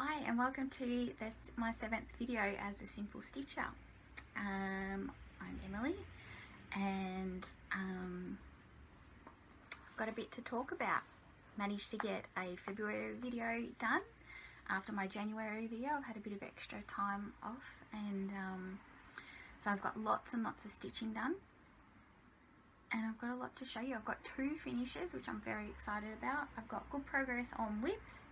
Hi and welcome to my 7th video as a simple stitcher. I'm Emily and I've got a bit to talk about. Managed to get a February video done after my January video. I've had a bit of extra time off and so I've got lots and lots of stitching done and I've got a lot to show you. I've got 2 finishes which I'm very excited about. I've got good progress on WIPS.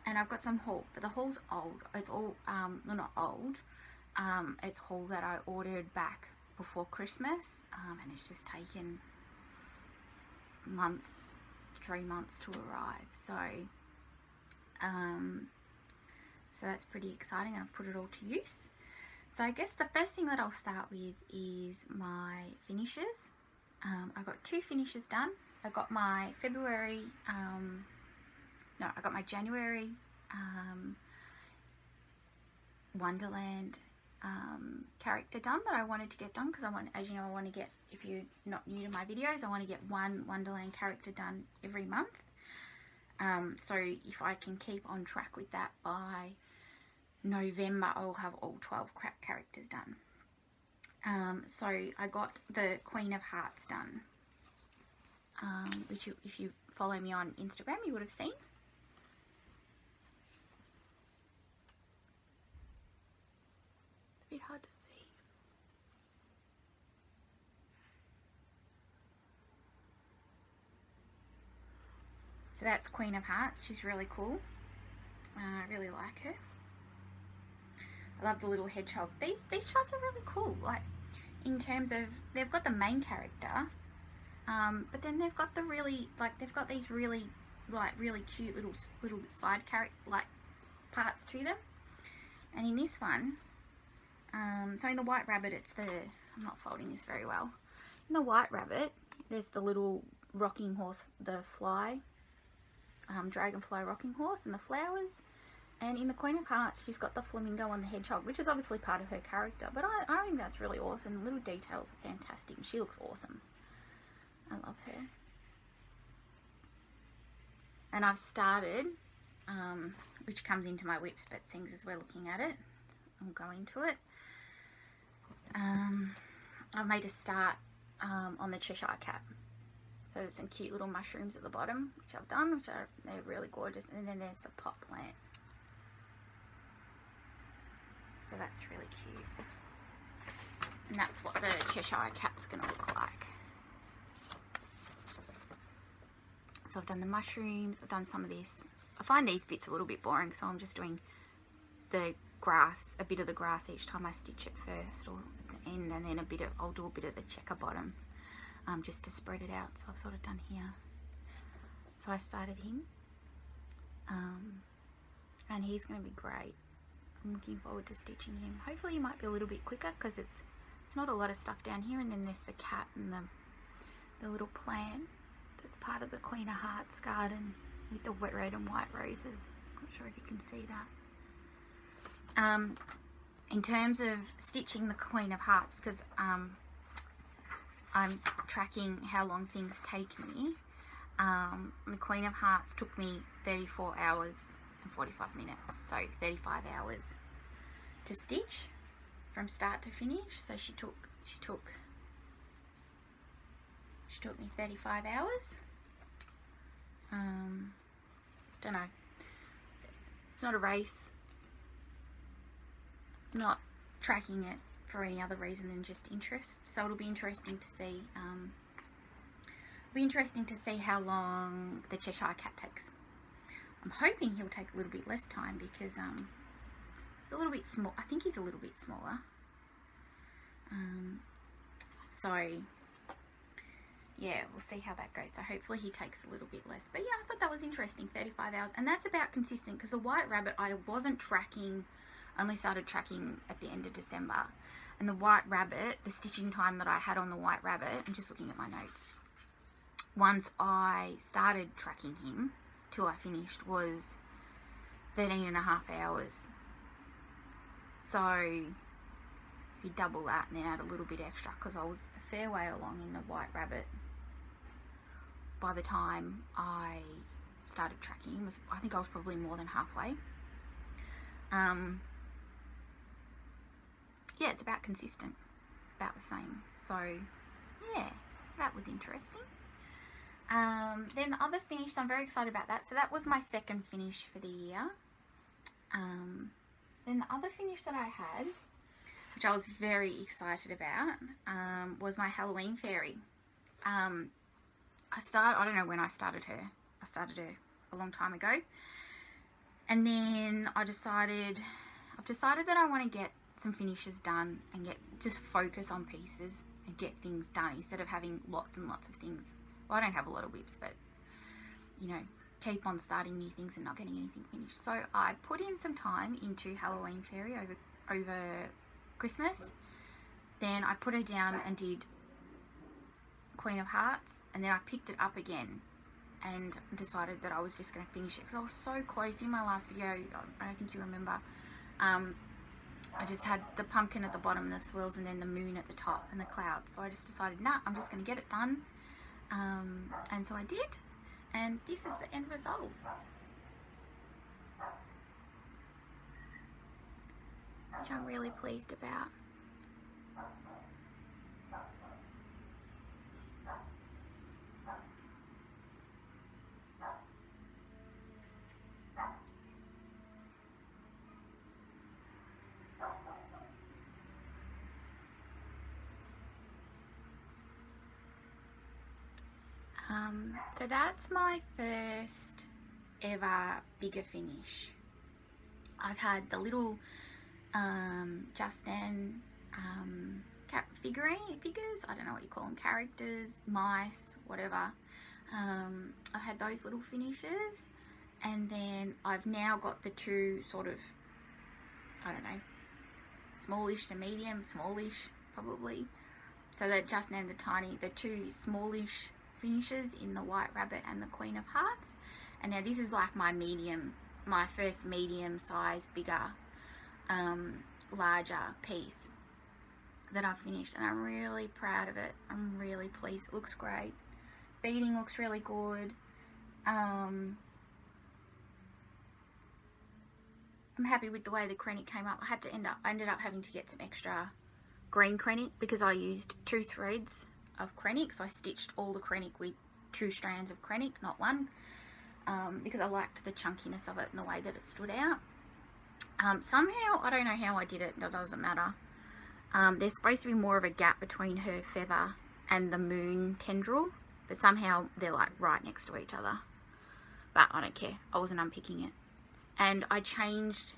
And I've got some haul, but the haul's old. It's all, well, not old. It's haul that I ordered back before Christmas, and it's just taken months, 3 months to arrive. So that's pretty exciting, and I've put it all to use. So I guess the first thing that I'll start with is my finishes. I've got 2 finishes done. I got my February. I got my January Wonderland character done that I wanted to get done because I want, as you know, I want to get, if you're not new to my videos, I want to get one Wonderland character done every month. So if I can keep on track with that by November, I'll have all 12 characters done. So I got the Queen of Hearts done, which if you follow me on Instagram, you would have seen. A bit hard to see. So that's Queen of Hearts. She's really cool. I really like her. I love the little hedgehog. These shots are really cool. Like in terms of, they've got the main character, but then they've got the really, like they've got these really cute little side character parts to them. And in this one, so in the White Rabbit, it's the, I'm not folding this very well. In the White Rabbit, there's the little rocking horse, the fly, dragonfly rocking horse and the flowers. And in the Queen of Hearts, she's got the flamingo and the hedgehog, which is obviously part of her character. But I think that's really awesome. The little details are fantastic. And she looks awesome. I love her. And I've started, which comes into my WIPS, but things as we're looking at it, I'll go into it. I've made a start on the Cheshire Cat. So there's some cute little mushrooms at the bottom, which I've done, they're really gorgeous. And then there's a pot plant. So that's really cute. And that's what the Cheshire Cat's going to look like. So I've done the mushrooms, I've done some of this. I find these bits a little bit boring, so I'm just doing the grass, a bit of the grass each time I stitch it first or at the end, and then I'll do a bit of the checker bottom, just to spread it out. So I've sort of done here. So I started him, and he's going to be great. I'm looking forward to stitching him. Hopefully he might be a little bit quicker because it's not a lot of stuff down here, and then there's the cat and the little plant that's part of the Queen of Hearts garden with the wet red and white roses. Not sure if you can see that. In terms of stitching the Queen of Hearts, because I'm tracking how long things take me, the Queen of Hearts took me 34 hours and 45 minutes, so 35 hours to stitch from start to finish. So she took me 35 hours. Don't know. It's not a race. Not tracking it for any other reason than just interest. So it'll be interesting to see. How long the Cheshire Cat takes. I'm hoping he'll take a little bit less time because he's a little bit small. I think he's a little bit smaller. So yeah, we'll see how that goes. So hopefully he takes a little bit less. But yeah, I thought that was interesting, 35 hours. And that's about consistent because the White Rabbit I wasn't tracking, only started tracking at the end of December. And the White Rabbit, the stitching time that I had on the White Rabbit, I'm just looking at my notes, once I started tracking him till I finished, was 13.5 hours. So if you double that and then add a little bit extra, because I was a fair way along in the White Rabbit by the time I started tracking him, I think I was probably more than halfway. Yeah, it's about consistent, about the same. So yeah, that was interesting. Then the other finish, so I'm very excited about that. So that was my second finish for the year. Then the other finish that I had, which I was very excited about, was my Halloween fairy. I don't know when I started her. I started her a long time ago. And then I've decided that I want to get some finishes done and just focus on pieces and get things done instead of having lots and lots of things. Well, I don't have a lot of WIPs, but you know, keep on starting new things and not getting anything finished. So I put in some time into Halloween fairy over Christmas. Then I put her down and did Queen of Hearts, and then I picked it up again and decided that I was just going to finish it because I was so close. In my last video, I don't think you remember, I just had the pumpkin at the bottom, the swirls, and then the moon at the top and the clouds. So I just decided, nah, I'm just going to get it done. And so I did, and this is the end result. Which I'm really pleased about. So that's my first ever bigger finish. I've had the little Justin figures, I don't know what you call them, characters, mice, whatever. I've had those little finishes, and then I've now got the two sort of, I don't know, smallish to medium, smallish probably. So that Justin and the two smallish finishes in the White Rabbit and the Queen of Hearts. And now this is like my first medium size, bigger, larger piece that I've finished, and I'm really proud of it. I'm really pleased. It looks great. Beading looks really good. I'm happy with the way the krennic came up. I ended up having to get some extra green krennic because I used 2 threads of krennic, so I stitched all the krennic with 2 strands of krennic, not 1, because I liked the chunkiness of it and the way that it stood out. Somehow, I don't know how I did it, it doesn't matter. There's supposed to be more of a gap between her feather and the moon tendril, but somehow they're like right next to each other. But I don't care, I wasn't unpicking it. And I changed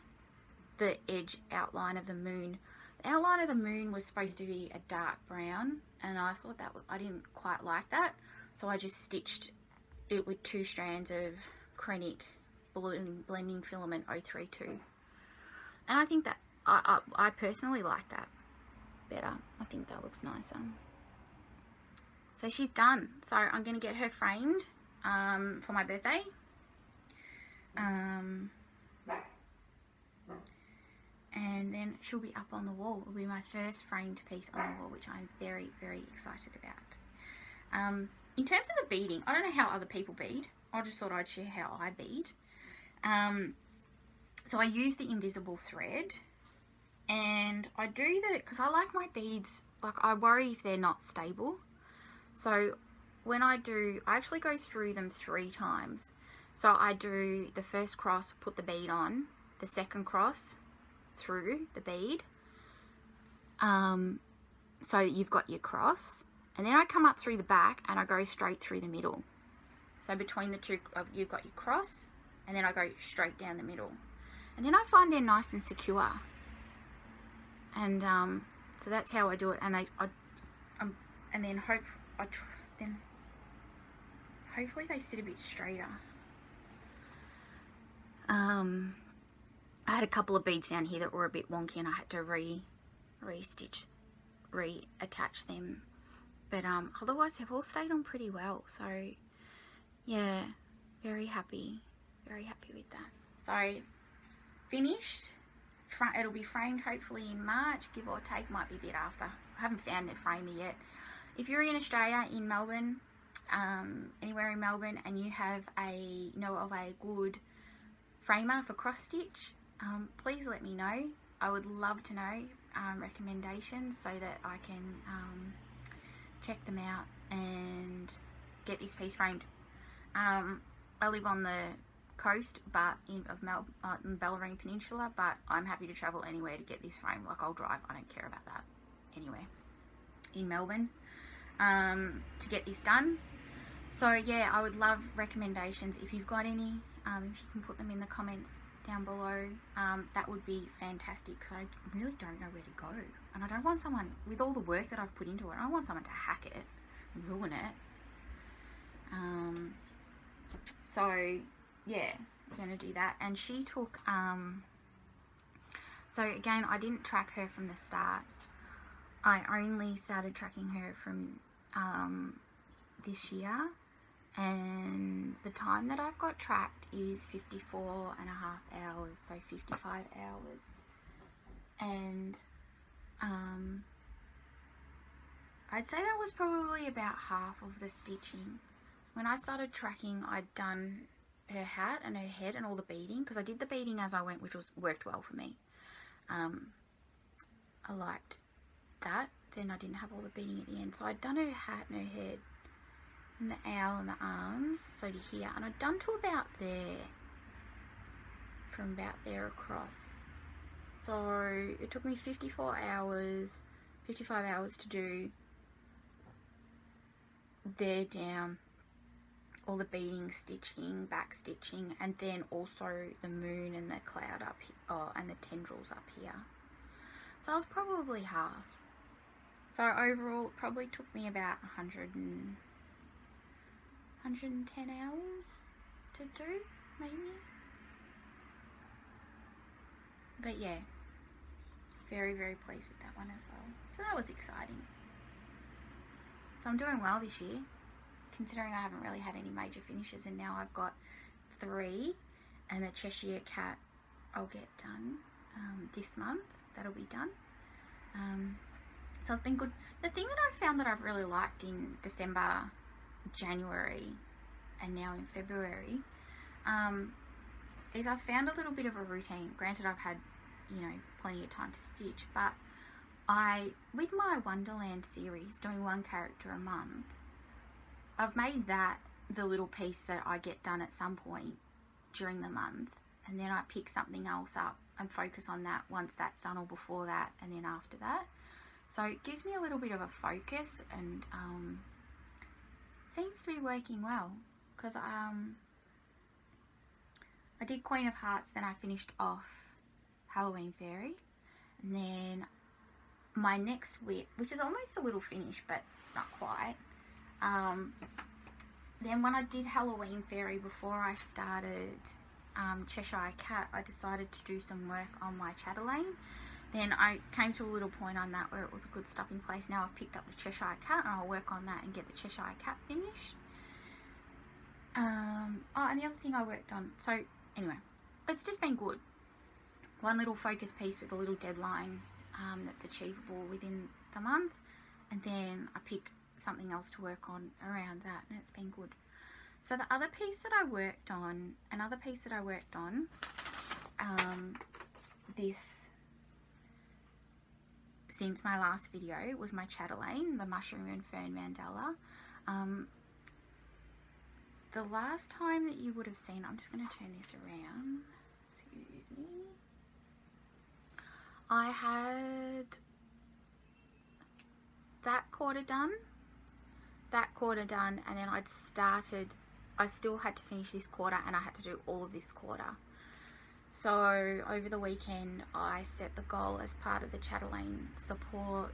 the edge outline of the moon. The outline of the moon was supposed to be a dark brown, and I thought I didn't quite like that, so I just stitched it with 2 strands of krennic blending filament 032, and I think that I personally like that better. I think that looks nicer. So she's done. So I'm going to get her framed for my birthday. And then she'll be up on the wall. It'll be my first framed piece on the wall, which I'm very, very excited about. In terms of the beading, I don't know how other people bead. I just thought I'd share how I bead. So I use the invisible thread, and I do because I like my beads, like I worry if they're not stable. So when I actually go through them 3 times. So I do the first cross, put the bead on, the second cross, through the bead, so you've got your cross, and then I come up through the back and I go straight through the middle. So between the 2, you've got your cross, and then I go straight down the middle, and then I find they're nice and secure, and so that's how I do it. And and then hopefully they sit a bit straighter. I had a couple of beads down here that were a bit wonky, and I had to reattach them. But otherwise they've all stayed on pretty well. So yeah, very happy with that. So finished. It'll be framed hopefully in March, give or take, might be a bit after. I haven't found a framer yet. If you're in Australia, in Melbourne, anywhere in Melbourne, and you know of a good framer for cross stitch, please let me know. I would love to know recommendations so that I can check them out and get this piece framed. I live on the coast but in Bellarine Peninsula, but I'm happy to travel anywhere to get this framed. Like, I'll drive, I don't care about that, anywhere in Melbourne to get this done. So yeah, I would love recommendations. If you've got any, if you can put them in the comments down below, that would be fantastic, because I really don't know where to go, and I don't want someone, with all the work that I've put into it, I don't want someone to hack it and ruin it. So yeah, I'm gonna do that. And she took so again, I didn't track her from the start. I only started tracking her from this year, and the time that I've got tracked is 54 and a half hours, so 55 hours. And I'd say that was probably about half of the stitching. When I started tracking, I'd done her hat and her head and all the beading, because I did the beading as I went, which worked well for me. I liked that. Then I didn't have all the beading at the end, so I'd done her hat and her head and the owl and the arms, so to here, and I'd done to about there, from about there across. So it took me 55 hours to do there down, all the beading, stitching, back stitching, and then also the moon and the cloud up here, and the tendrils up here. So I was probably half. So overall, it probably took me about 110 hours to do, maybe. But yeah, very, very pleased with that one as well. So that was exciting. So I'm doing well this year, considering I haven't really had any major finishes, and now I've got 3, and the Cheshire Cat I'll get done this month. That'll be done. So it's been good. The thing that I found that I've really liked in December, January, and now in February, is I've found a little bit of a routine. Granted, I've had, plenty of time to stitch, but with my Wonderland series, doing 1 character a month, I've made that the little piece that I get done at some point during the month, and then I pick something else up and focus on that once that's done, or before that, and then after that. So it gives me a little bit of a focus, and seems to be working well, because I did Queen of Hearts, then I finished off Halloween Fairy, and then my next WIP, which is almost a little finish but not quite, then when I did Halloween Fairy, before I started Cheshire Cat, I decided to do some work on my chatelaine. Then I came to a little point on that where it was a good stopping place. Now I've picked up the Cheshire Cat, and I'll work on that and get the Cheshire Cat finished. Oh, and the other thing I worked on, so anyway, it's just been good. One little focus piece with a little deadline that's achievable within the month, and then I pick something else to work on around that, and it's been good. So the other piece that I worked on, this, since my last video, was my chatelaine, the mushroom and fern mandala. The last time that you would have seen, I'm just going to turn this around, excuse me, I had that quarter done, and then I still had to finish this quarter, and I had to do all of this quarter. So over the weekend, I set the goal as part of the chatelaine support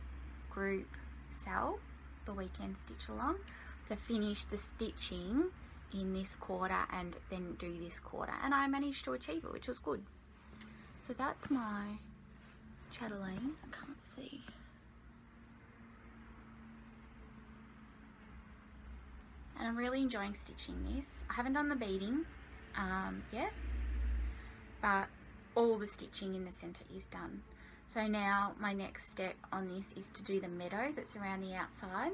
group cell, the weekend stitch along, to finish the stitching in this quarter and then do this quarter, and I managed to achieve it, which was good. So that's my chatelaine. I can't see. And I'm really enjoying stitching this. I haven't done the beading yet, but all the stitching in the center is done. So now my next step on this is to do the meadow that's around the outside.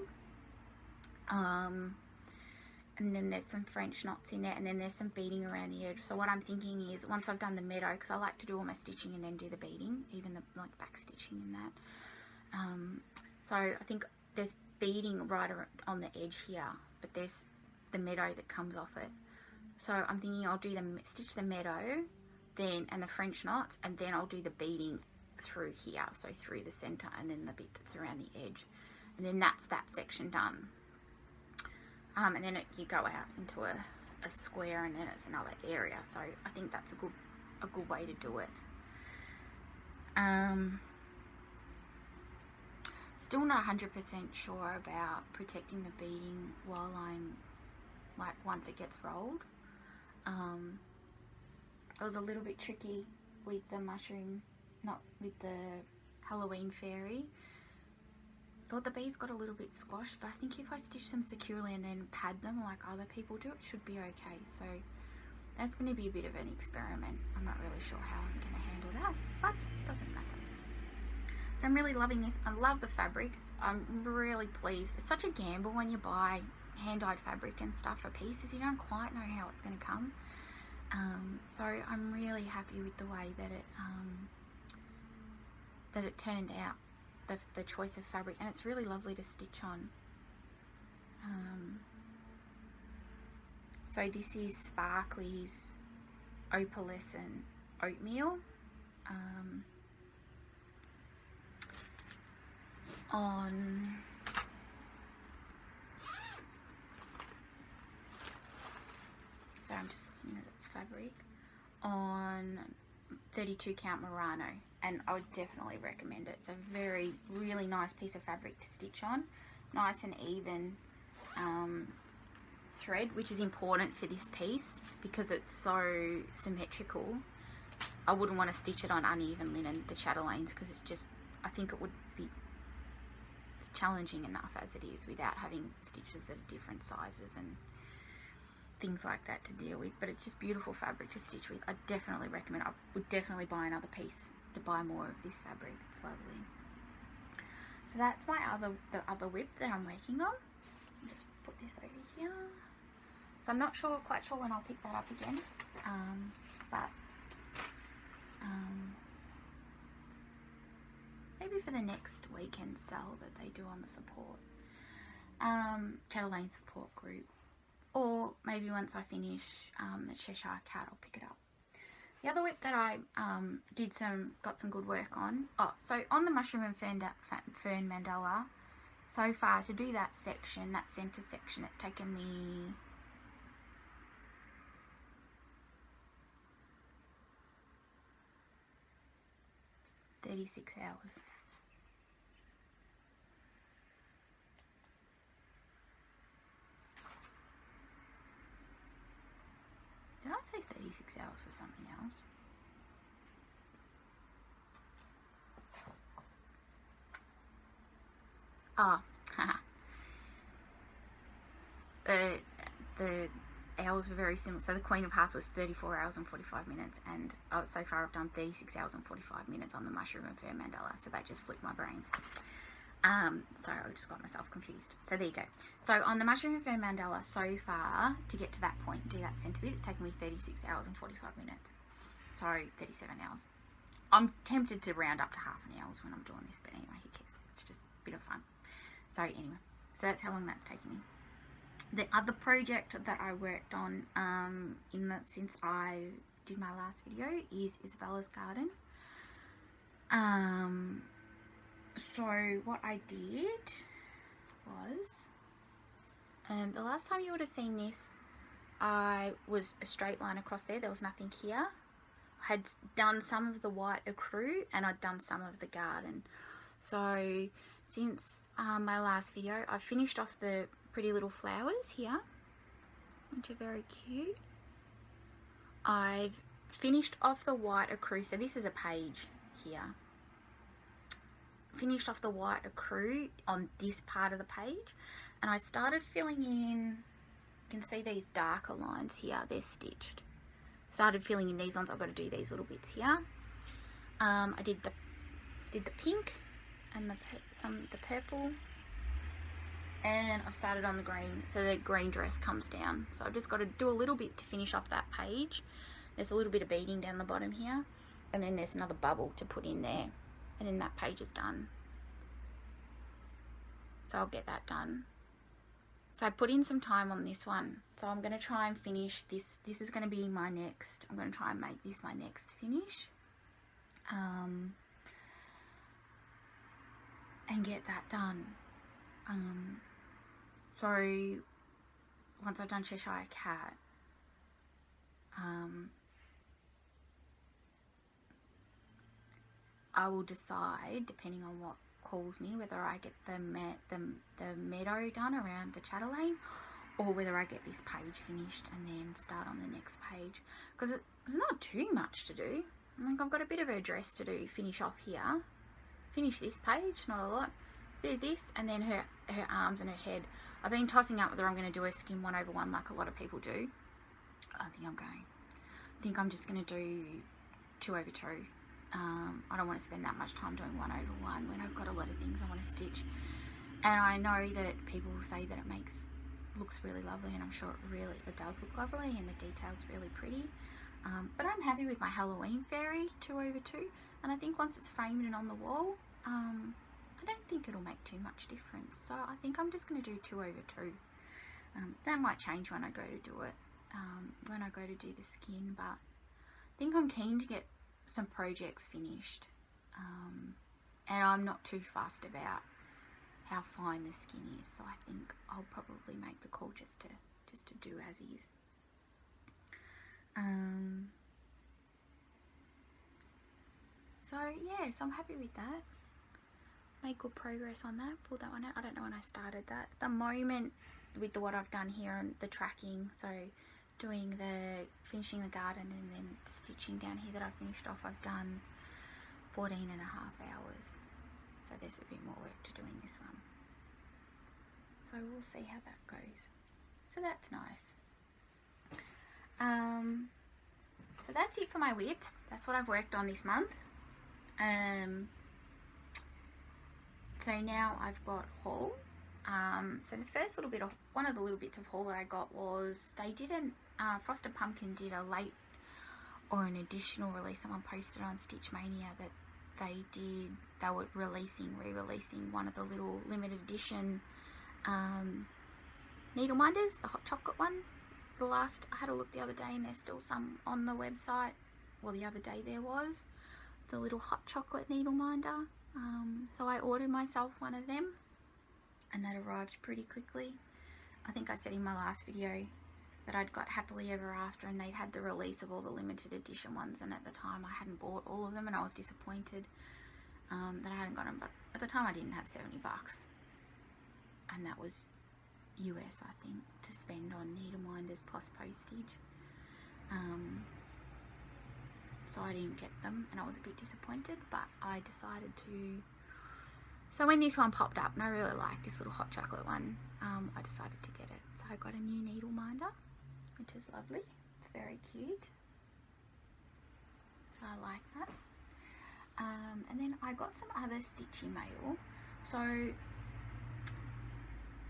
and then there's some French knots in there, and then there's some beading around the edge. So what I'm thinking is, once I've done the meadow, because I like to do all my stitching and then do the beading, even the like back stitching and that. So I think there's beading right on the edge here, but there's the meadow that comes off it. So I'm thinking I'll do stitch the meadow, then and the French knots, and then I'll do the beading through here, so through the center, and then the bit that's around the edge, and then that's that section done. And then you go out into a square, and then it's another area. So I think that's a good way to do it. Still not 100% sure about protecting the beading while I'm like once it gets rolled. It was a little bit tricky with the mushroom, not with the Halloween fairy. Thought the beads got a little bit squashed, but I think if I stitch them securely and then pad them like other people do, it should be okay. So that's going to be a bit of an experiment. I'm not really sure how I'm going to handle that, but it doesn't matter. So I'm really loving this. I love the fabrics. I'm really pleased. It's such a gamble when you buy hand-dyed fabric and stuff for pieces. You don't quite know how it's going to come. So I'm really happy with the way that it turned out, the choice of fabric, and it's really lovely to stitch on. So this is Sparkly's Opalescent Oatmeal. So I'm just looking at the fabric on 32 count Murano, and I would definitely recommend it. It's a really nice piece of fabric to stitch on, nice and even thread, which is important for this piece because it's so symmetrical. I wouldn't want to stitch it on uneven linen, the chatelaines, because it's just, I think it would be challenging enough as it is without having stitches that are different sizes and things like that to deal with. But it's just beautiful fabric to stitch with. I definitely recommend it. I would definitely buy another piece to buy more of this fabric. It's lovely. So that's my the other whip that I'm working on. Just put this over here. So I'm not quite sure when I'll pick that up again, but maybe for the next weekend sale that they do on the support Chatelaine support group, or maybe once I finish the Cheshire Cat, I'll pick it up. The other whip that I got some good work on. So on the mushroom and fern mandala, so far to do that section, that center section, it's taken me 36 hours. Did I say 36 hours for something else? The hours were very similar. So the Queen of Hearts was 34 hours and 45 minutes, and so far I've done 36 hours and 45 minutes on the mushroom and fern mandala, so that just flipped my brain. Sorry, I just got myself confused. So there you go. So on the mushroom and fern mandala, so far to get to that point and do that centre bit, it's taken me 36 hours and 45 minutes. So 37 hours. I'm tempted to round up to half an hour when I'm doing this, but anyway, who cares? It's just a bit of fun. So anyway, so that's how long that's taken me. The other project that I worked on since I did my last video is Isabella's garden. So what I did was, the last time you would have seen this, I was a straight line across there. There was nothing here. I had done some of the white ecru and I'd done some of the garden. So since my last video, I've finished off the pretty little flowers here, which are very cute. I've finished off the white ecru, so this is a page here. Finished off the white ecru on this part of the page, and I started filling in, you can see these darker lines here, they're stitched. Started filling in these ones. I've got to do these little bits here. I did the pink and the purple, and I've started on the green, so the green dress comes down. So I've just got to do a little bit to finish off that page. There's a little bit of beading down the bottom here, and then there's another bubble to put in there, and then that page is done. So I'll get that done. So I put in some time on this one, so I'm going to try and finish this. This is going to be my next, I'm going to try and make this my next finish, and get that done. So once I've done Cheshire Cat, I will decide, depending on what calls me, whether I get the meadow done around the Chatelaine, or whether I get this page finished and then start on the next page, because there's not too much to do. Like, I've got a bit of her dress to do, finish off here, finish this page, not a lot, bit of this, and then her arms and her head. I've been tossing up whether I'm going to do a skin 1/1 like a lot of people do. I think I'm just going to do 2/2. I don't want to spend that much time doing 1/1 when I've got a lot of things I want to stitch. And I know that people say that it looks really lovely, and I'm sure it does look lovely, and the detail's really pretty. But I'm happy with my Halloween fairy 2/2, and I think once it's framed and on the wall, I don't think it'll make too much difference. So I think I'm just going to do 2/2. That might change when I go to do it, when I go to do the skin, but I think I'm keen to get some projects finished, and I'm not too fussed about how fine the skin is, so I think I'll probably make the call just to do as is. So yeah, so I'm happy with that. Made good progress on that. Pulled that one out. I don't know when I started that. At the moment, with what I've done here and the tracking, so doing finishing the garden and then the stitching down here that I finished off, I've done 14.5 hours. So there's a bit more work to do in this one. So we'll see how that goes. So that's nice. So that's it for my WIPS. That's what I've worked on this month. So now I've got haul. So the first little bit of, one of the little bits of haul that I got was, they did Frosted Pumpkin did a late or an additional release. Someone posted on Stitch Mania that they were re-releasing one of the little limited edition needle minders, the hot chocolate one. I had a look the other day, and there's still some on the website. Well, the other day there was the little hot chocolate needle minder. So I ordered myself one of them, and that arrived pretty quickly. I think I said in my last video that I'd got Happily Ever After, and they'd had the release of all the limited edition ones, and at the time I hadn't bought all of them, and I was disappointed that I hadn't got them. But at the time I didn't have $70, and that was US, I think, to spend on needle minders plus postage. So I didn't get them, and I was a bit disappointed, but I decided to. So when this one popped up, and I really liked this little hot chocolate one, I decided to get it. So I got a new needle minder, which is lovely. It's very cute. So I like that. And then I got some other stitchy mail. So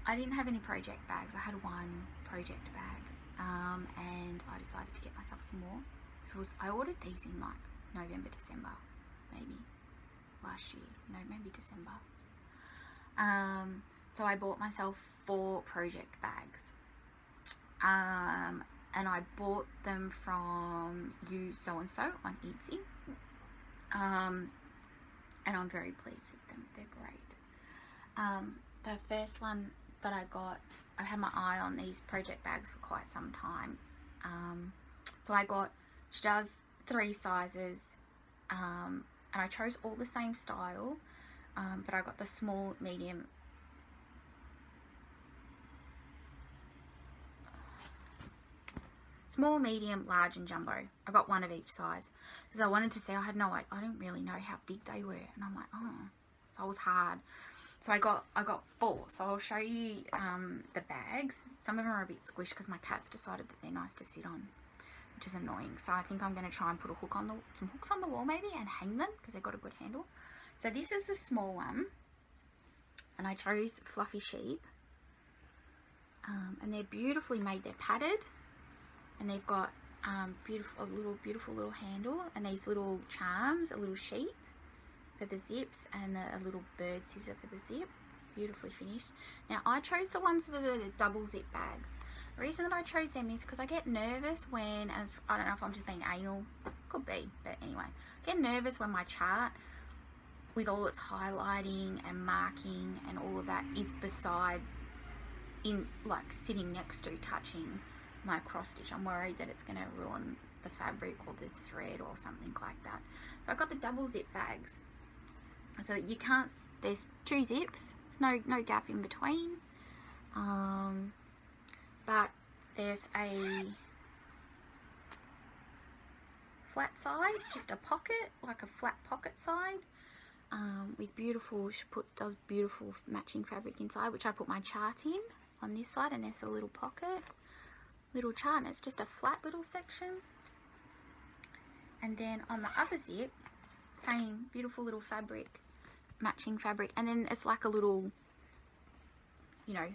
I didn't have any project bags. I had one project bag, and I decided to get myself some more. So I ordered these in like November, December, maybe last year. No, maybe December. So I bought myself 4 project bags, and I bought them from You So and So on Etsy, and I'm very pleased with them. They're great. The first one that I got, I had my eye on these project bags for quite some time. So she does 3 sizes, and I chose all the same style, but I got the small, medium, large and jumbo. I got one of each size because I wanted to see. I didn't really know how big they were, and I'm like, oh, so it was hard. So I got 4. So I'll show you the bags. Some of them are a bit squished because my cat's decided that they're nice to sit on, which is annoying. So I think I'm going to try and put some hooks on the wall maybe, and hang them because they've got a good handle. So this is the small one, and I chose Fluffy Sheep. And they're beautifully made. They're padded, and they've got beautiful little handle, and these little charms, a little sheep for the zips, and a little bird scissor for the zip. Beautifully finished. Now I chose the ones that are the double zip bags. The reason that I chose them is because I get nervous when, and I don't know if I'm just being anal, could be, but anyway, I get nervous when my chart with all its highlighting and marking and all of that is beside, in like sitting next to, touching my cross stitch. I'm worried that it's going to ruin the fabric or the thread or something like that. So I got the double zip bags so that you can't, there's 2 zips, there's no gap in between, but there's a flat side, just a pocket, like a flat pocket side, with beautiful, she does beautiful matching fabric inside, which I put my chart in on this side, and there's a little pocket, little chart, and it's just a flat little section. And then on the other zip, same beautiful little fabric, matching fabric, and then it's like a little, you know,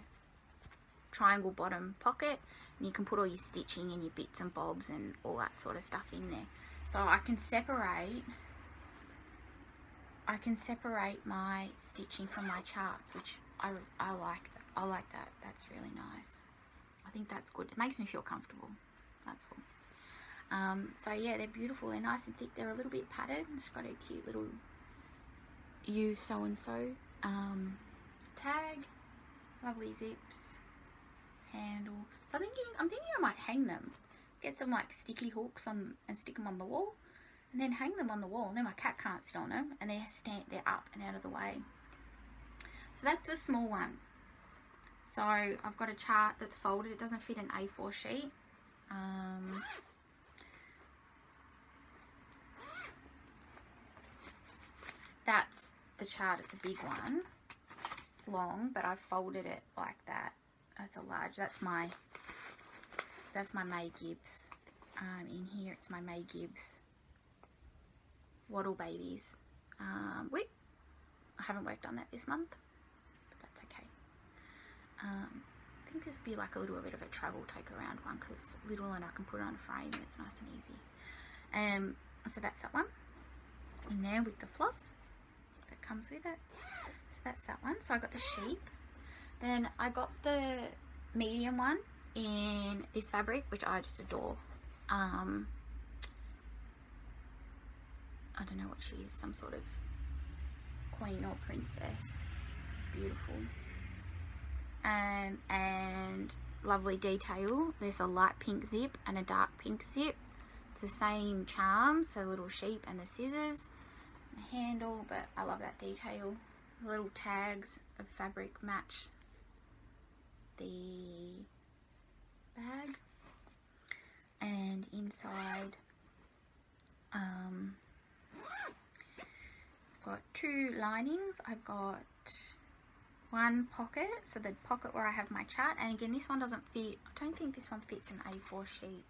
triangle bottom pocket, and you can put all your stitching and your bits and bobs and all that sort of stuff in there. So I can separate my stitching from my charts, which I like that. I like that. That's really nice. I think that's good. It makes me feel comfortable. That's cool. So yeah, they're beautiful. They're nice and thick. They're a little bit padded. It's got a cute little you so and so tag. Lovely zips. Handle. So I'm thinking I might hang them. Get some like sticky hooks on and stick them on the wall, and then hang them on the wall, and then my cat can't sit on them, and they're up and out of the way. So that's the small one. So I've got a chart that's folded. It doesn't fit an A4 sheet. That's the chart. It's a big one. It's long, but I've folded it like that. That's a large. That's my May Gibbs. In here, it's my May Gibbs Waddle Babies. WIP. I haven't worked on that this month, but that's okay. I think this would be like a little bit of a travel take around one because it's little and I can put it on a frame and it's nice and easy. So that's that one in there with the floss that comes with it. So that's that one. So I got the sheep. Then I got the medium one in this fabric, which I just adore. I don't know what she is, some sort of queen or princess. It's beautiful. And lovely detail. There's a light pink zip and a dark pink zip. It's the same charms, so the little sheep and the scissors, and the handle, but I love that detail. The little tags of fabric match the bag. And inside, I've got 2 linings. I've got one pocket, so the pocket where I have my chart, and again this one doesn't fit. I don't think this one fits an A4 sheet.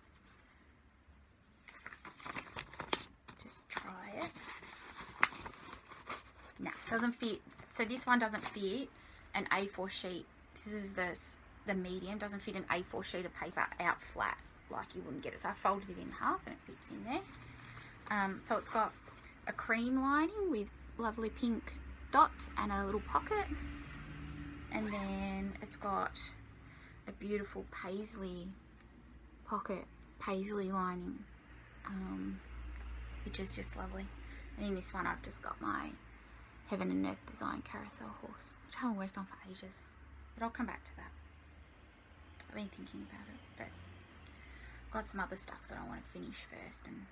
Just try it. No, it doesn't fit. So this one doesn't fit an A4 sheet. This is the medium, doesn't fit an A4 sheet of paper out flat, like you wouldn't get it. So I folded it in half and it fits in there. So it's got a cream lining with lovely pink dots and a little pocket, and then it's got a beautiful paisley pocket, paisley lining, which is just lovely. And in this one I've just got my Heaven and Earth design carousel horse, which I haven't worked on for ages, but I'll come back to that. I've been thinking about it, but I've got some other stuff that I want to finish first, and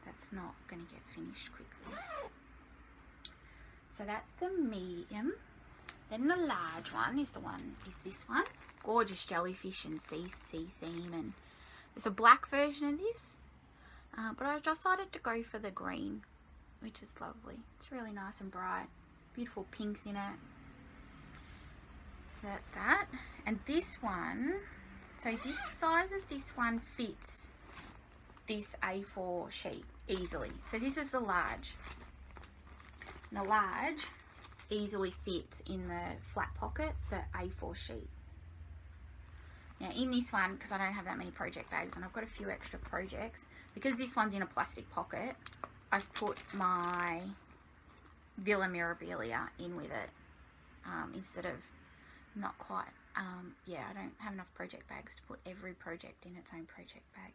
that's not going to get finished quickly. So that's the medium. Then the large one is this one. Gorgeous jellyfish and sea theme, and there's a black version of this, but I decided to go for the green, which is lovely. It's really nice and bright. Beautiful pinks in it. So that's that. And this one, so this size of this one fits this A4 sheet easily. So this is the large. And the large easily fits in the flat pocket, the A4 sheet. Now in this one, because I don't have that many project bags and I've got a few extra projects, because this one's in a plastic pocket, I've put my Villa Mirabilia in with it, instead of not quite, yeah, I don't have enough project bags to put every project in its own project bag.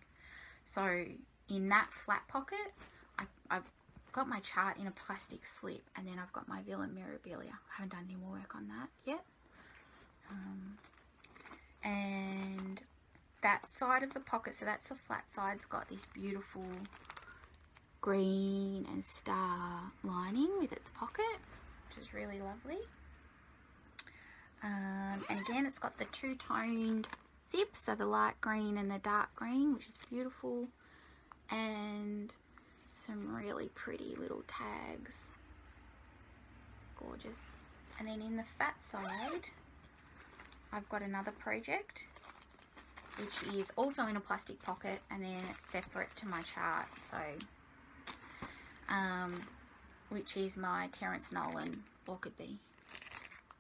So in that flat pocket, I've got my chart in a plastic slip, and then I've got my Villa Mirabilia. I haven't done any more work on that yet. And that side of the pocket, so that's the flat side's got this beautiful green and star lining with its pocket, which is really lovely. And again, it's got the two-toned zips, so the light green and the dark green, which is beautiful, and some really pretty little tags. Gorgeous. And then in the fat side, I've got another project, which is also in a plastic pocket, and then it's separate to my chart, so which is my Terence Nolan Orchid Bee,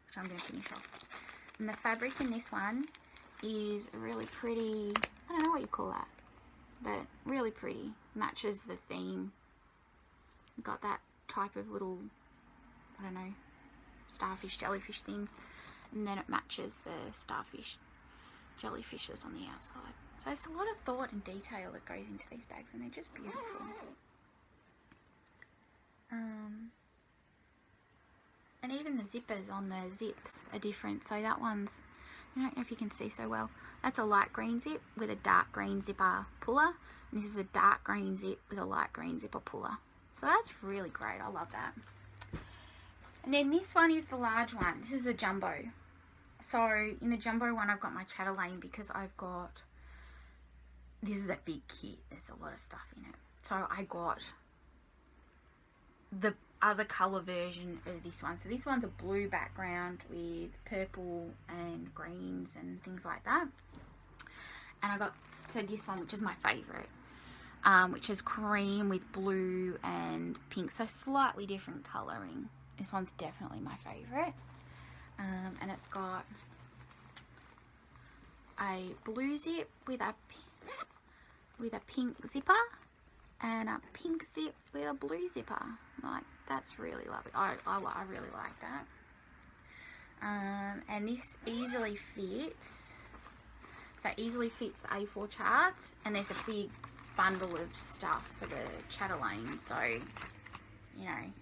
which I'm going to finish off. And the fabric in this one is a really pretty, I don't know what you call that, but really pretty. Matches the theme. Got that type of little, I don't know, starfish, jellyfish thing. And then it matches the starfish, jellyfish that's on the outside. So there's a lot of thought and detail that goes into these bags, and they're just beautiful. And even the zippers on the zips are different. So that one's, I don't know if you can see so well, that's a light green zip with a dark green zipper puller, and this is a dark green zip with a light green zipper puller. So that's really great. I love that. And then this one is the large one. This is a jumbo. So in the jumbo one, I've got my Chatelaine, because I've got, this is a big kit. There's a lot of stuff in it. So I got the other colour version of this one. So this one's a blue background with purple and greens and things like that. And I got, so this one, which is my favourite, which is cream with blue and pink. So slightly different colouring. This one's definitely my favourite. And it's got a blue zip with a pink zipper, and a pink zip with a blue zipper. Like, that's really lovely. I really like that. And this easily fits. So it easily fits the A4 charts, and there's a big bundle of stuff for the Chatelaine. So, you know,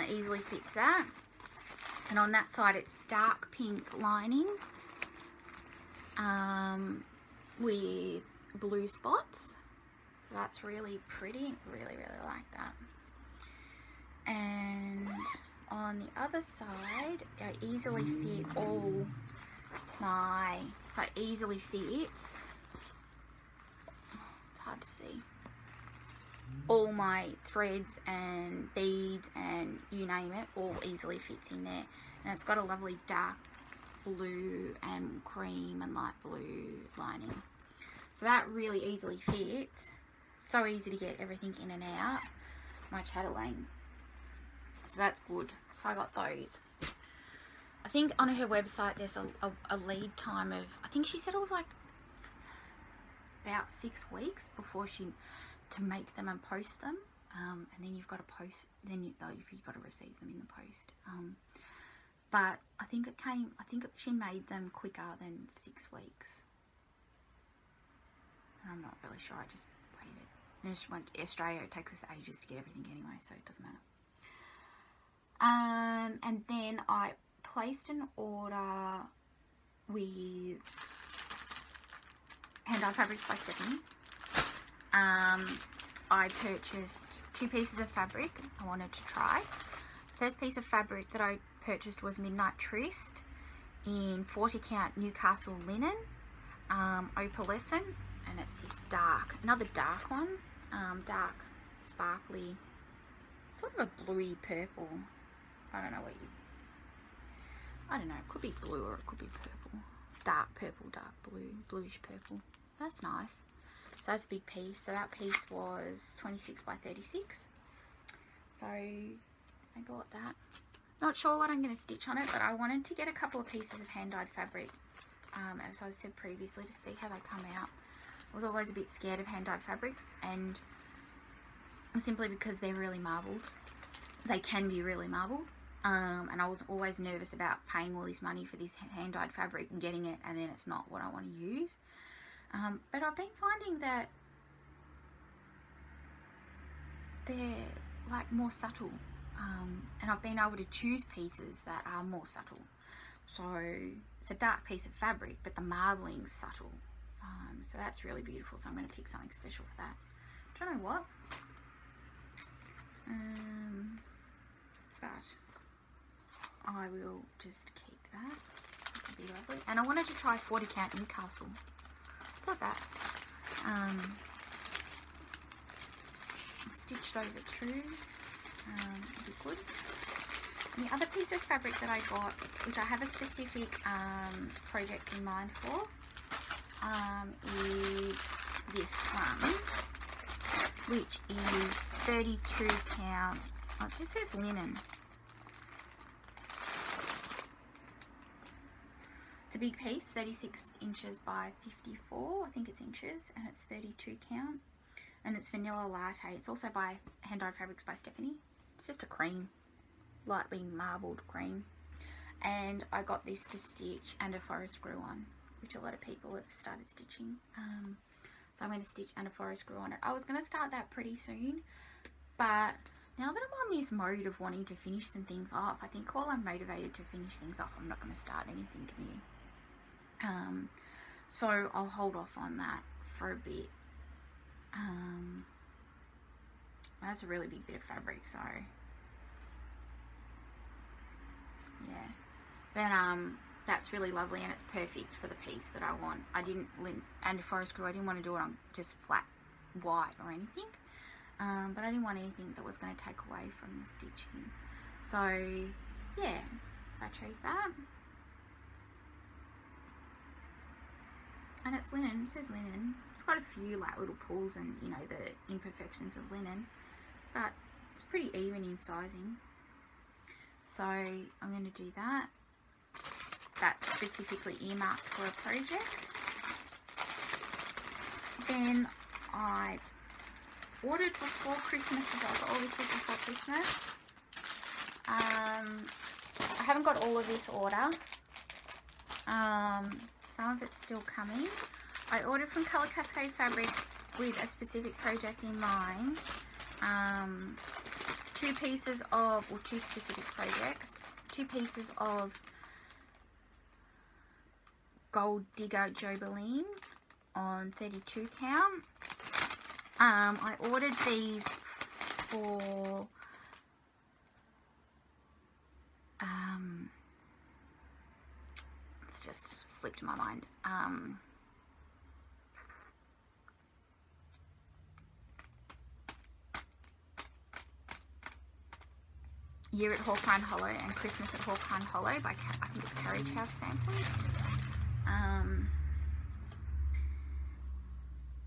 easily fits that. And on that side, it's dark pink lining with blue spots. That's really pretty. Really, really like that. And on the other side, I easily fit all my, so it easily fits, it's hard to see, all my threads and beads and you name it, all easily fits in there. And it's got a lovely dark blue and cream and light blue lining. So that really easily fits. So easy to get everything in and out. My Chatelaine. So that's good. So I got those. I think on her website there's a lead time of, I think she said it was like about 6 weeks before to make them and post them. And then you've got to post, then you've got to receive them in the post. But I think she made them quicker than 6 weeks. I'm not really sure, I just waited. And just went to Australia, it takes us ages to get everything anyway, so it doesn't matter. And then I placed an order with Hand Dyed Fabrics by Stephanie. I purchased 2 pieces of fabric I wanted to try. The first piece of fabric that I purchased was Midnight Tryst in 40 count Newcastle linen, opalescent, and it's this dark, another dark one, dark sparkly, sort of a bluey purple. I don't know, it could be blue or it could be purple. Dark purple, dark blue, bluish purple. That's nice. So that's a big piece. So that piece was 26 by 36. So I bought that. Not sure what I'm going to stitch on it, but I wanted to get a couple of pieces of hand-dyed fabric as I said previously, to see how they come out. I was always a bit scared of hand-dyed fabrics, and simply because they're really marbled. They can be really marbled. And I was always nervous about paying all this money for this hand-dyed fabric and getting it, and then it's not what I want to use. But I've been finding that they're like more subtle, and I've been able to choose pieces that are more subtle. So it's a dark piece of fabric, but the marbling's subtle. So that's really beautiful. So I'm going to pick something special for that. I don't know what. But I will just keep that. That'll be lovely. And I wanted to try 40 count Newcastle. Got that. Stitched over too. It'll be good. And the other piece of fabric that I got, which I have a specific project in mind for, is this one, which is 32 count. Oh, it just says linen. It's a big piece, 36 inches by 54, I think it's inches, and it's 32 count. And it's vanilla latte. It's also by Hand Dyed Fabrics by Stephanie. It's just a cream, lightly marbled cream. And I got this to stitch and a forest grew on, which a lot of people have started stitching. So I'm going to stitch and a forest grew on it. I was going to start that pretty soon, but now that I'm on this mode of wanting to finish some things off, I think while I'm motivated to finish things off, I'm not going to start anything new. So I'll hold off on that for a bit. That's a really big bit of fabric, so yeah, but that's really lovely, and it's perfect for the piece that I want. I didn't, and forest grew, I didn't want to do it on just flat white or anything, but I didn't want anything that was going to take away from the stitching. So yeah, so I chose that. And it's linen, it says linen. It's got a few like little pulls and, you know, the imperfections of linen, but it's pretty even in sizing. So I'm going to do that. That's specifically earmarked for a project. Then I ordered before Christmas as well, so all this was before Christmas. I haven't got all of this order. Some of it's still coming. I ordered from Colour Cascade Fabrics with a specific project in mind. Two specific projects. 2 pieces of Gold Digger Jobeline on 32 count. I ordered these for it's just slipped my mind. Year at Hawkline Hollow and Christmas at Hawkline Hollow by, I think it's Carriage House Samples.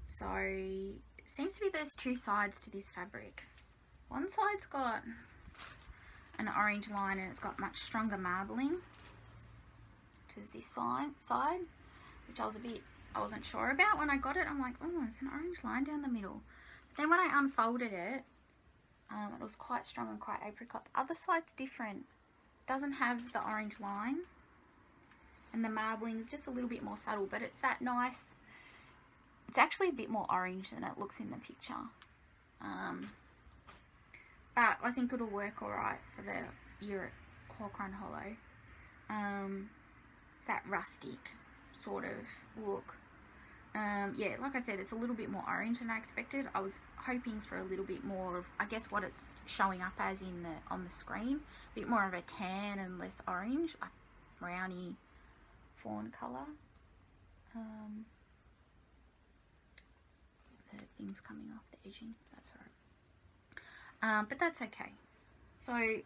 So it seems to be there's 2 sides to this fabric. One side's got an orange line and it's got much stronger marbling, which is this side, which I wasn't sure about when I got it. I'm like, oh, there's an orange line down the middle. But then when I unfolded it, it was quite strong and quite apricot. The other side's different. It doesn't have the orange line, and the marbling is just a little bit more subtle, but it's that nice, it's actually a bit more orange than it looks in the picture. But I think it'll work alright for the Year at Hawkline Hollow. It's that rustic sort of look. Yeah, like I said, it's a little bit more orange than I expected. I was hoping for a little bit more of, I guess, what it's showing up as on the screen. A bit more of a tan and less orange, like browny fawn colour. The thing's coming off the edging, that's alright. But that's okay. So I'll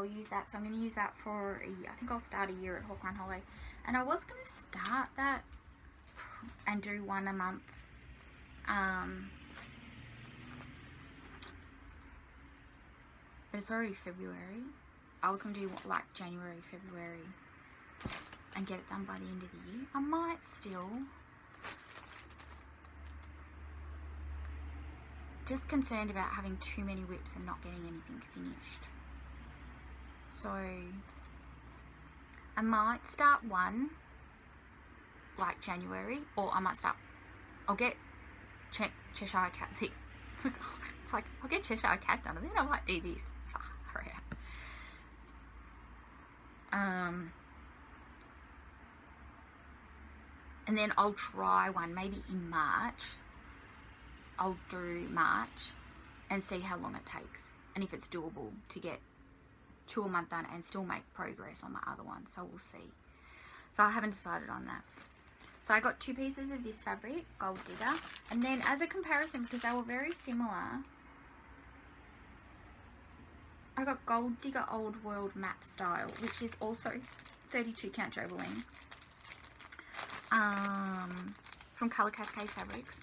use that. So I'm going to use that for a year. I think I'll start a year at Hawkline Hollow. And I was going to start that and do 1 a month. But it's already February. I was going to do like January, February, and get it done by the end of the year. I might still. Just concerned about having too many WIPs and not getting anything finished. So I might start one like January, or I might start, I'll get Cheshire Cat. See, it's like I'll get Cheshire Cat done and then I might do this. Hurry up. And then I'll try one maybe in March. I'll do March and see how long it takes and if it's doable to get 2 a month done and still make progress on my other one. So we'll see. So I haven't decided on that. So I got 2 pieces of this fabric, Gold Digger, and then as a comparison, because they were very similar, I got Gold Digger Old World Map Style, which is also 32 count journaling, from Colour Cascade Fabrics.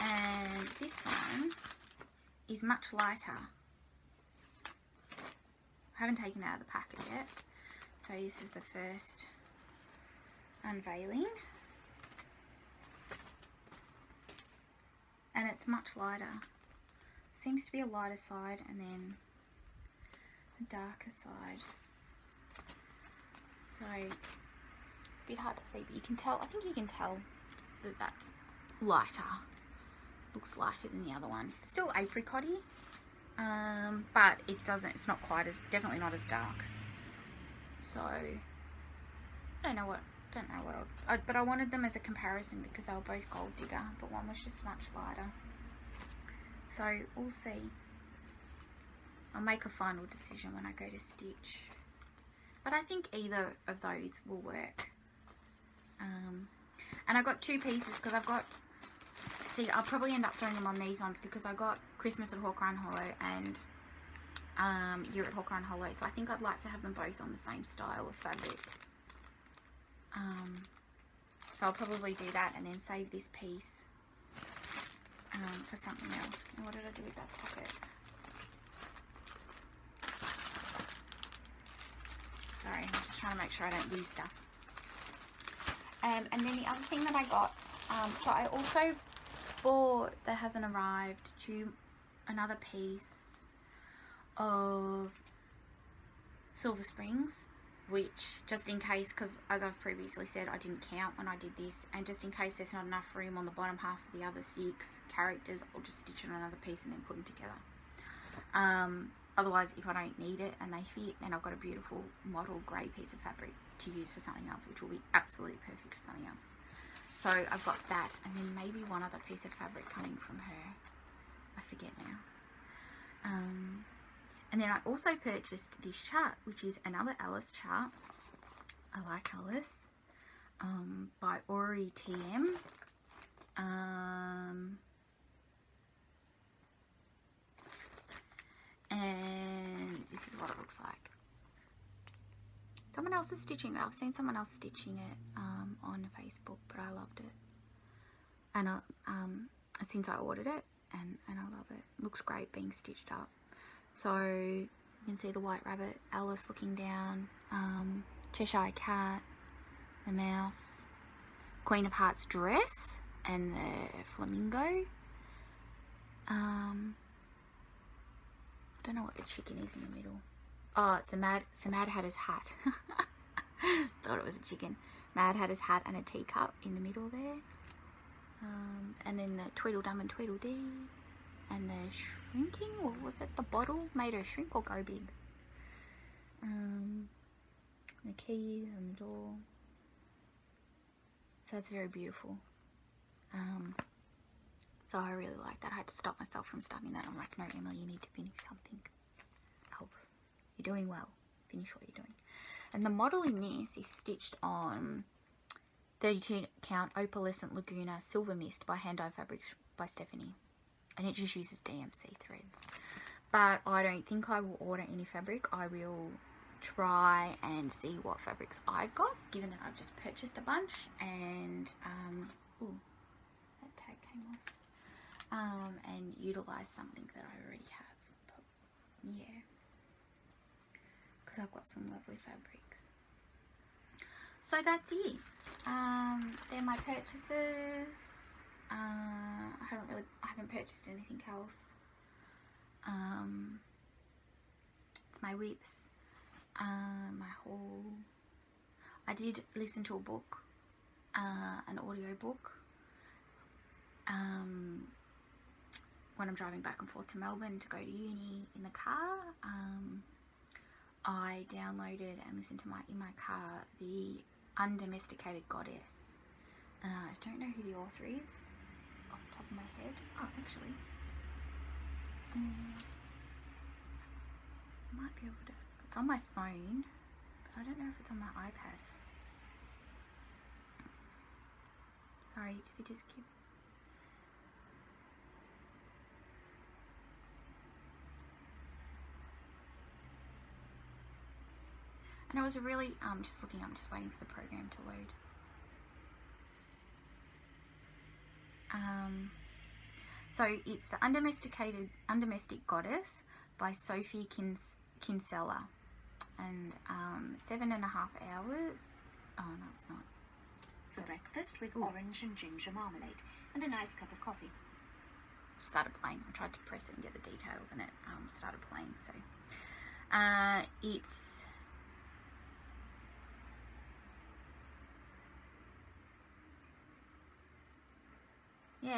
And this one is much lighter. I haven't taken it out of the packet yet. So this is the first unveiling. And it's much lighter. Seems to be a lighter side and then a darker side. So it's a bit hard to see, but you can tell, I think you can tell that that's lighter. Looks lighter than the other one. Still apricot-y, but it doesn't, it's not quite as, definitely not as dark. So I don't know what but I wanted them as a comparison because they were both Gold Digger, but one was just much lighter. So we'll see. I'll make a final decision when I go to stitch, but I think either of those will work. And I got 2 pieces because I've got, see, I'll probably end up throwing them on these ones because I got Christmas at Hawk Run Hollow and Year at Hawk Run Hollow, so I think I'd like to have them both on the same style of fabric. So I'll probably do that and then save this piece for something else. And what did I do with that pocket? Sorry, I'm just trying to make sure I don't lose stuff. And then the other thing that I got, so I also bought, that hasn't arrived, another piece of Silver Springs, which, just in case, because as I've previously said, I didn't count when I did this, and just in case there's not enough room on the bottom half of the other 6 characters, I'll just stitch on another piece and then put them together. Otherwise, if I don't need it and they fit, then I've got a beautiful model grey piece of fabric to use for something else, which will be absolutely perfect for something else. So I've got that, and then maybe one other piece of fabric coming from her. I forget now. And then I also purchased this chart, which is another Alice chart. I like Alice. By Ori TM. And this is what it looks like. Someone else is stitching it. I've seen someone else stitching it on Facebook, but I loved it. And since I ordered it, and I love it. Looks great being stitched up. So you can see the White Rabbit, Alice looking down, Cheshire Cat, the mouse, Queen of Hearts dress, and the flamingo. I don't know what the chicken is in the middle. Oh, it's the Mad Hatter's hat. Thought it was a chicken. Mad Hatter's hat and a teacup in the middle there. And then the Tweedledum and Tweedledee. And the shrinking, or was it the bottle? Made her shrink or go big. The keys and the door. So it's very beautiful. So I really like that. I had to stop myself from starting that. I'm like, no, Emily, you need to finish something else. You're doing well. Finish what you're doing. And the model in this is stitched on 32 count Opalescent Laguna Silver Mist by Hand Dyed Fabrics by Stephanie. And it just uses DMC threads. But I don't think I will order any fabric. I will try and see what fabrics I've got, given that I've just purchased a bunch. And, ooh, that tag came off. And utilise something that I already have. But, yeah. because I've got some lovely fabrics. So that's it. They're my purchases. I haven't purchased anything else. It's my WIPS, my haul. I did listen to a book, an audio book, when I'm driving back and forth to Melbourne to go to uni in the car. I downloaded and listened to in my car the Undomesticated Goddess. I don't know who the author is off the top of my head. Oh, actually, I might be able to. It's on my phone, but I don't know if it's on my iPad. Sorry, if you just keep. And it was a really, just looking, I'm just waiting for the program to load. So it's the Undomestic Goddess by Sophie Kinsella. And 7.5 hours. Oh, no, it's not. For breakfast with orange and ginger marmalade and a nice cup of coffee. Started playing. I tried to press it and get the details, and it started playing. So it's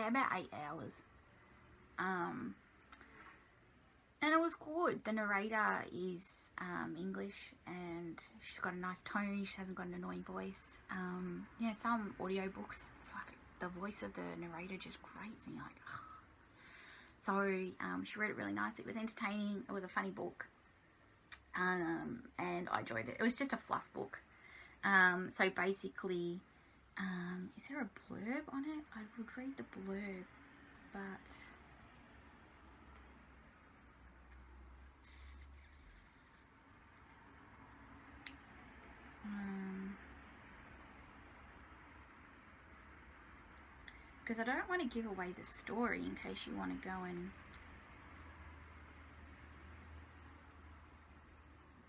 about 8 hours. And it was good. The narrator is English, and she's got a nice tone. She hasn't got an annoying voice. Some audiobooks, it's like the voice of the narrator just grates, and you're like, ugh. So she read it really nice. It was entertaining. It was a funny book, and I enjoyed it. It was just a fluff book. So basically, is there a blurb on it? I would read the blurb, but because I don't want to give away the story in case you want to go and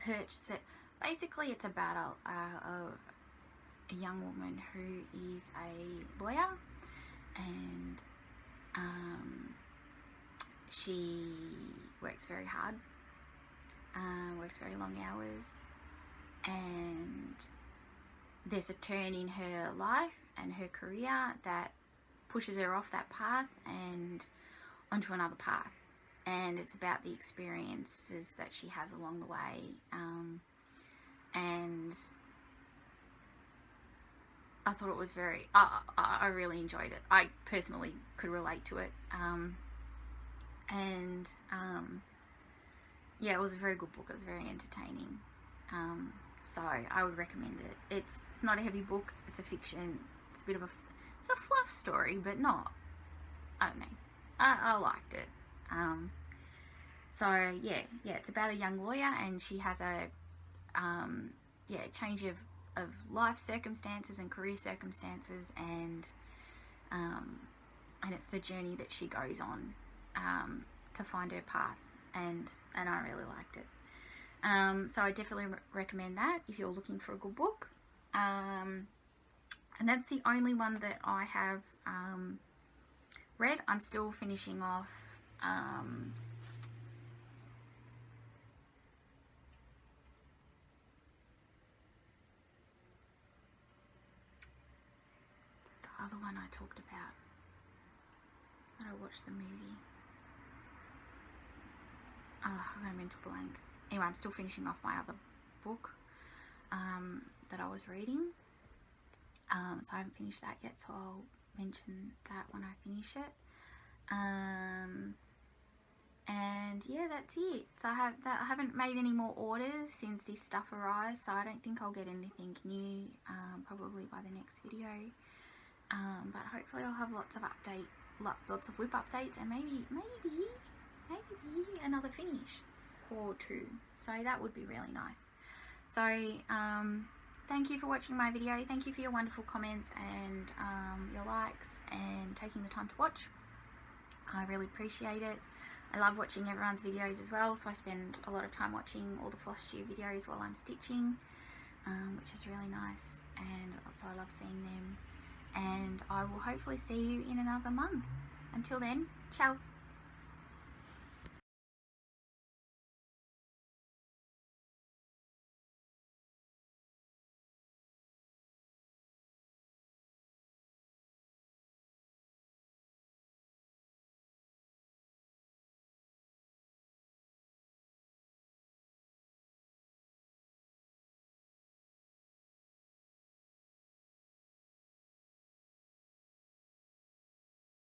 purchase it. Basically, it's about a young woman who is a lawyer, and she works very hard, works very long hours, and there's a turn in her life and her career that pushes her off that path and onto another path, and it's about the experiences that she has along the way, and I thought it was very, I really enjoyed it. I personally could relate to it, it was a very good book. It was very entertaining, so I would recommend it. It's not a heavy book. It's a fiction. It's a bit of it's a fluff story, but not, I don't know, I liked it. It's about a young lawyer, and she has a change of life circumstances and career circumstances, and it's the journey that she goes on to find her path, and I really liked it. So I definitely recommend that if you're looking for a good book. And that's the only one that I have read. I'm still finishing off the other one I talked about that I watched the movie. I got a mental blank. Anyway, I'm still finishing off my other book that I was reading. So I haven't finished that yet, so I'll mention that when I finish it. And yeah, that's it. So I haven't made any more orders since this stuff arrived, so I don't think I'll get anything new probably by the next video. But hopefully I'll have lots of WIP updates, and maybe another finish or two. So that would be really nice. So thank you for watching my video. Thank you for your wonderful comments and your likes and taking the time to watch. I really appreciate it. I love watching everyone's videos as well, so I spend a lot of time watching all the Flosstube videos while I'm stitching, which is really nice, and so I love seeing them. And I will hopefully see you in another month. Until then, ciao!